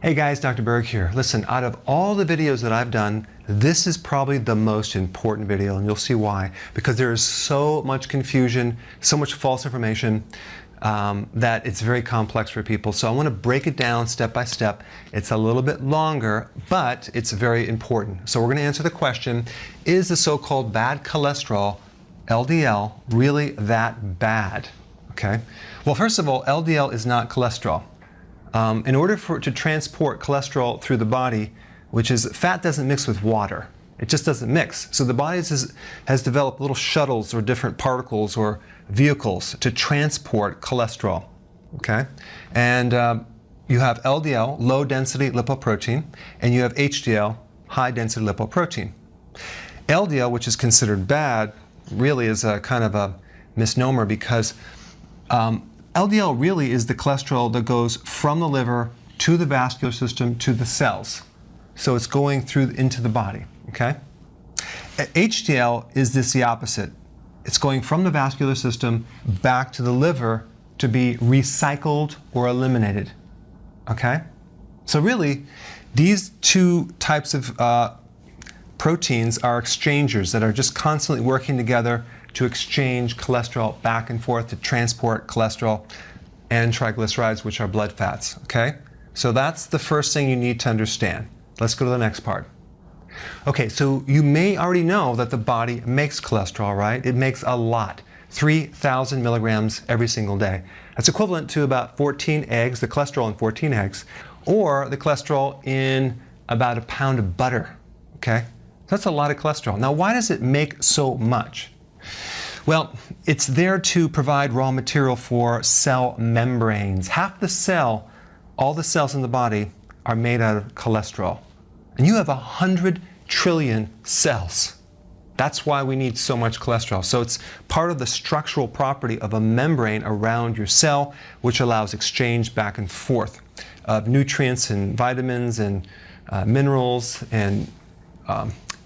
Hey guys, Dr. Berg here. Listen, out of all the videos that I've done, this is probably the most important video, and you'll see why. Because there is so much confusion, so much false information, that it's very complex for people. So I want to break it down step by step. It's a little bit longer, but it's very important. So we're going to answer the question, is the so-called bad cholesterol, LDL, really that bad? Okay. Well, first of all, LDL is not cholesterol. In order for it to transport cholesterol through the body, which is fat doesn't mix with water. It just doesn't mix. So the body has developed little shuttles or different particles or vehicles to transport cholesterol. Okay? And you have LDL, low density lipoprotein, and you have HDL, high density lipoprotein. LDL, which is considered bad, really is a kind of a misnomer because LDL really is the cholesterol that goes from the liver to the vascular system to the cells. So it's going through into the body, okay? HDL is the opposite. It's going from the vascular system back to the liver to be recycled or eliminated, okay? So really, these two types of proteins are exchangers that are just constantly working together to exchange cholesterol back and forth to transport cholesterol and triglycerides, which are blood fats, okay? So that's the first thing you need to understand. Let's go to the next part. Okay, so you may already know that the body makes cholesterol, right? It makes a lot, 3,000 milligrams every single day. That's equivalent to about 14 eggs, the cholesterol in 14 eggs, or the cholesterol in about a pound of butter, okay? That's a lot of cholesterol. Now, why does it make so much? Well, it's there to provide raw material for cell membranes. Half the cell, all the cells in the body, are made out of cholesterol. And you have 100 trillion cells. That's why we need so much cholesterol. So it's part of the structural property of a membrane around your cell, which allows exchange back and forth of nutrients and vitamins and minerals and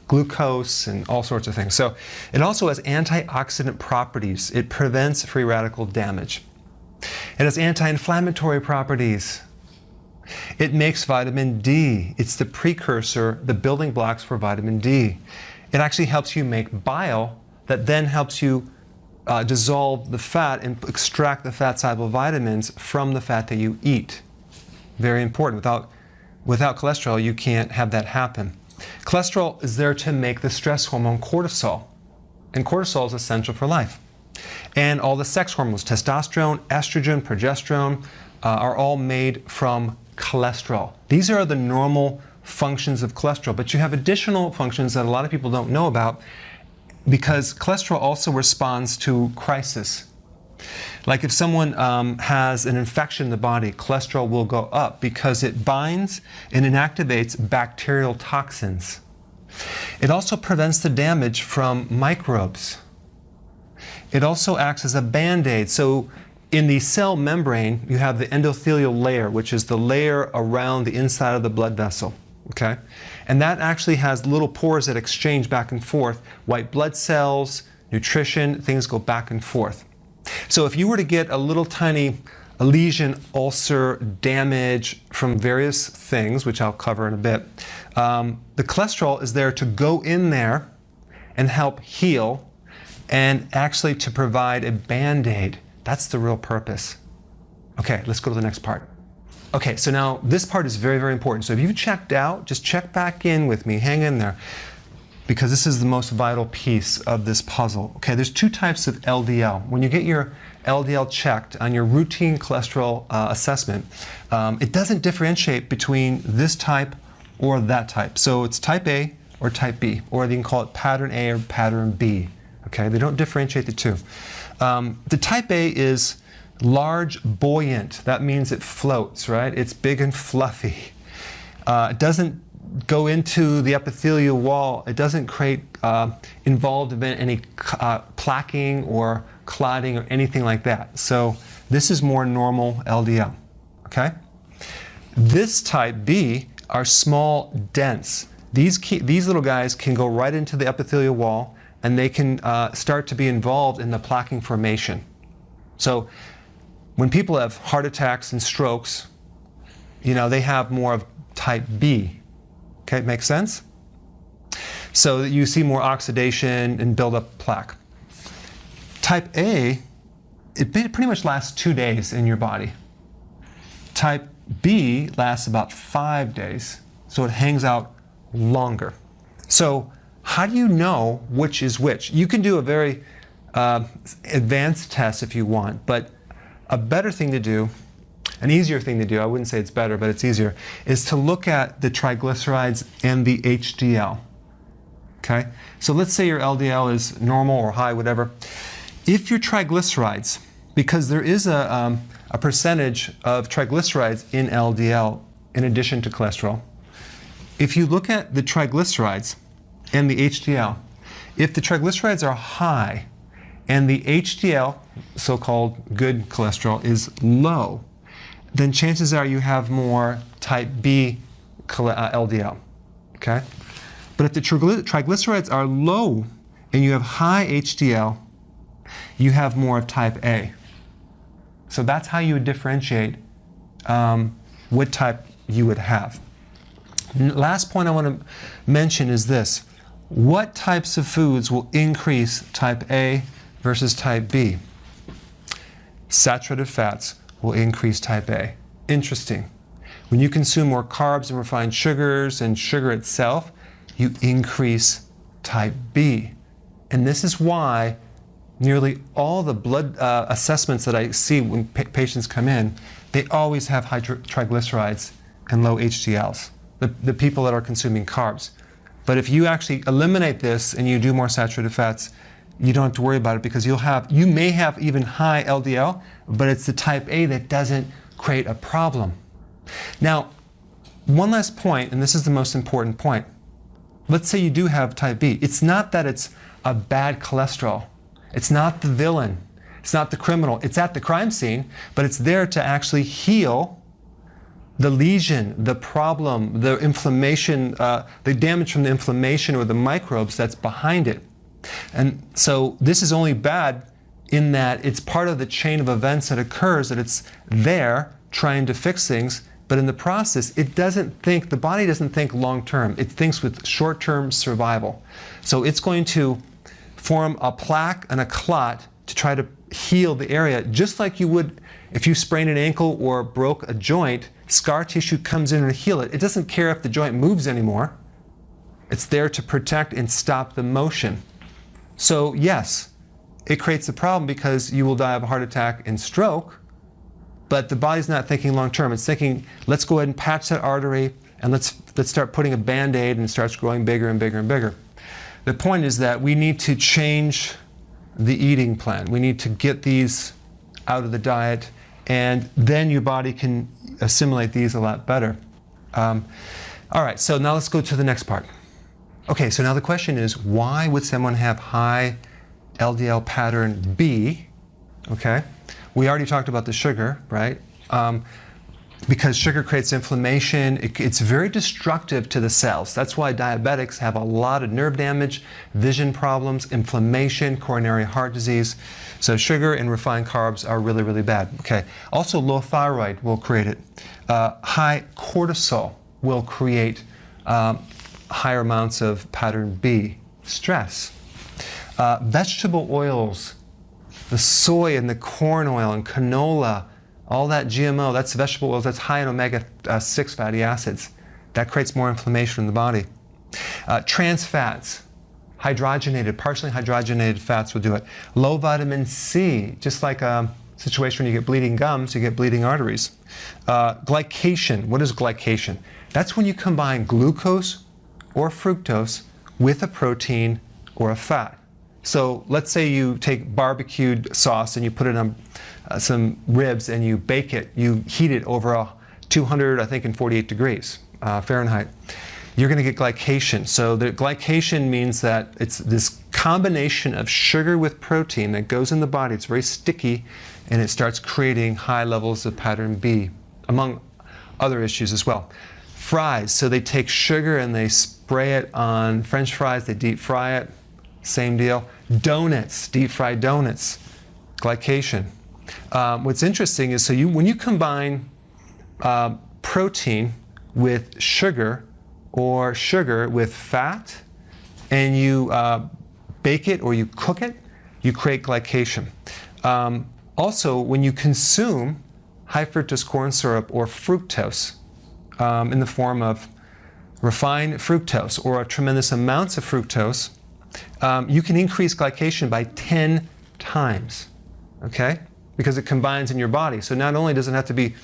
glucose and all sorts of things. So it also has antioxidant properties. It prevents free radical damage. It has anti-inflammatory properties. It makes vitamin D. It's the precursor, the building blocks for vitamin D. It actually helps you make bile that then helps you dissolve the fat and extract the fat-soluble vitamins from the fat that you eat. Very important. Without cholesterol, you can't have that happen. Cholesterol is there to make the stress hormone cortisol, and cortisol is essential for life. And all the sex hormones, testosterone, estrogen, progesterone, are all made from cholesterol. These are the normal functions of cholesterol, but you have additional functions that a lot of people don't know about because cholesterol also responds to crisis. Like if someone has an infection in the body, cholesterol will go up because it binds and inactivates bacterial toxins. It also prevents the damage from microbes. It also acts as a band-aid. So in the cell membrane, you have the endothelial layer, which is the layer around the inside of the blood vessel. Okay? And that actually has little pores that exchange back and forth. White blood cells, nutrition, things go back and forth. So if you were to get a little tiny lesion, ulcer, damage from various things, which I'll cover in a bit, the cholesterol is there to go in there and help heal and actually to provide a band-aid. That's the real purpose. Okay, let's go to the next part. Okay, so now this part is very, very important. So if you've checked out, just check back in with me, hang in there, because this is the most vital piece of this puzzle. Okay, there's two types of LDL. When you get your LDL checked on your routine cholesterol assessment, it doesn't differentiate between this type or that type. So it's type A or type B, or you can call it pattern A or pattern B. Okay, they don't differentiate the two. The type A is large, buoyant. That means it floats, right? It's big and fluffy. It doesn't go into the epithelial wall. It doesn't create involved in any plaquing or clotting or anything like that. So this is more normal LDL, okay? This type B are small, dense. These little guys can go right into the epithelial wall and they can start to be involved in the plaquing formation. So when people have heart attacks and strokes, they have more of type B. Okay, makes sense? So you see more oxidation and build up plaque. Type A, it pretty much lasts 2 days in your body. Type B lasts about 5 days, so it hangs out longer. So how do you know which is which? You can do a very advanced test if you want, but a better thing to do, an easier thing to do, I wouldn't say it's better, but it's easier, is to look at the triglycerides and the HDL. Okay? So let's say your LDL is normal or high, whatever. If your triglycerides, because there is a percentage of triglycerides in LDL in addition to cholesterol, if you look at the triglycerides and the HDL, if the triglycerides are high and the HDL, so-called good cholesterol, is low, then chances are you have more type B LDL. Okay? But if the triglycerides are low and you have high HDL, you have more of type A. So that's how you would differentiate what type you would have. Last point I want to mention is this. What types of foods will increase type A versus type B? Saturated fats will increase type A. Interesting. When you consume more carbs and refined sugars and sugar itself, you increase type B. And this is why nearly all the blood assessments that I see when patients come in, they always have high triglycerides and low HDLs, the people that are consuming carbs. But if you actually eliminate this and you do more saturated fats, you don't have to worry about it because you may have even high LDL, but it's the type A that doesn't create a problem. Now, one last point, and this is the most important point. Let's say you do have type B. It's not that it's a bad cholesterol. It's not the villain. It's not the criminal. It's at the crime scene, but it's there to actually heal the lesion, the problem, the inflammation, the damage from the inflammation or the microbes that's behind it. And so this is only bad in that it's part of the chain of events that occurs, that it's there trying to fix things, but in the process, the body doesn't think long-term. It thinks with short-term survival. So it's going to form a plaque and a clot to try to heal the area, just like you would if you sprain an ankle or broke a joint. Scar tissue comes in and heal it. It doesn't care if the joint moves anymore. It's there to protect and stop the motion. So yes, it creates a problem because you will die of a heart attack and stroke, but the body's not thinking long term. It's thinking, let's go ahead and patch that artery and let's start putting a Band-Aid, and it starts growing bigger and bigger and bigger. The point is that we need to change the eating plan. We need to get these out of the diet, and then your body can assimilate these a lot better. All right, so now let's go to the next part. Okay, so now the question is, why would someone have high LDL pattern B? Okay, we already talked about the sugar, right? Because sugar creates inflammation. It's very destructive to the cells. That's why diabetics have a lot of nerve damage, vision problems, inflammation, coronary heart disease. So sugar and refined carbs are really, really bad. Okay. Also, low thyroid will create it. High cortisol will create higher amounts of pattern B. Stress. Vegetable oils, the soy and the corn oil and canola, all that GMO, that's vegetable oils, that's high in omega-6 fatty acids. That creates more inflammation in the body. Trans fats, hydrogenated, partially hydrogenated fats will do it. Low vitamin C, just like a situation when you get bleeding gums, you get bleeding arteries. Glycation, what is glycation? That's when you combine glucose or fructose with a protein or a fat. So let's say you take barbecued sauce and you put it on some ribs and you bake it, you heat it over 200, I think, and 48 degrees Fahrenheit. You're going to get glycation. So the glycation means that it's this combination of sugar with protein that goes in the body. It's very sticky, and it starts creating high levels of pattern B, among other issues as well. Fries, so they take sugar and they spray it on French fries, they deep fry it, same deal. Donuts, deep fried donuts, glycation. What's interesting is, when you combine protein with sugar or sugar with fat, and you bake it or you cook it, you create glycation. Also, when you consume high fructose corn syrup or fructose in the form of refined fructose or tremendous amounts of fructose, you can increase glycation by 10 times, okay? Because it combines in your body. So not only does it have to be,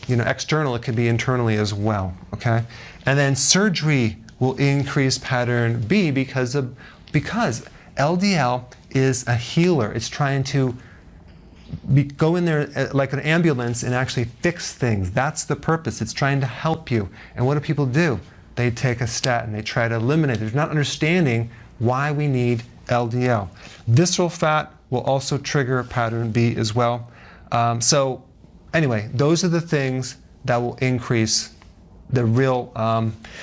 external, it can be internally as well, okay? And then surgery will increase pattern B because LDL is a healer. It's trying to go in there like an ambulance and actually fix things. That's the purpose. It's trying to help you. And what do? They take a statin. They try to eliminate it. They're not understanding why we need LDL. Visceral fat will also trigger pattern B as well. So anyway, those are the things that will increase the real,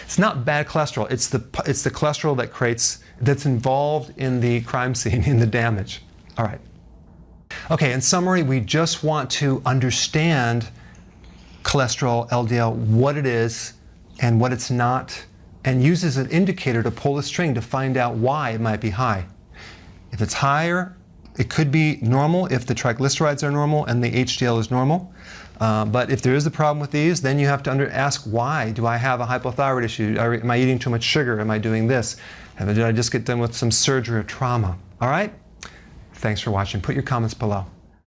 it's not bad cholesterol, it's the cholesterol that's involved in the crime scene, in the damage. All right. Okay, in summary, we just want to understand cholesterol, LDL, what it is and what it's not, and use as an indicator to pull the string to find out why it might be high. If it's higher, it could be normal if the triglycerides are normal and the HDL is normal. But if there is a problem with these, then you have to ask why. Do I have a hypothyroid issue? Am I eating too much sugar? Am I doing this? Did I just get done with some surgery or trauma? All right? Thanks for watching. Put your comments below.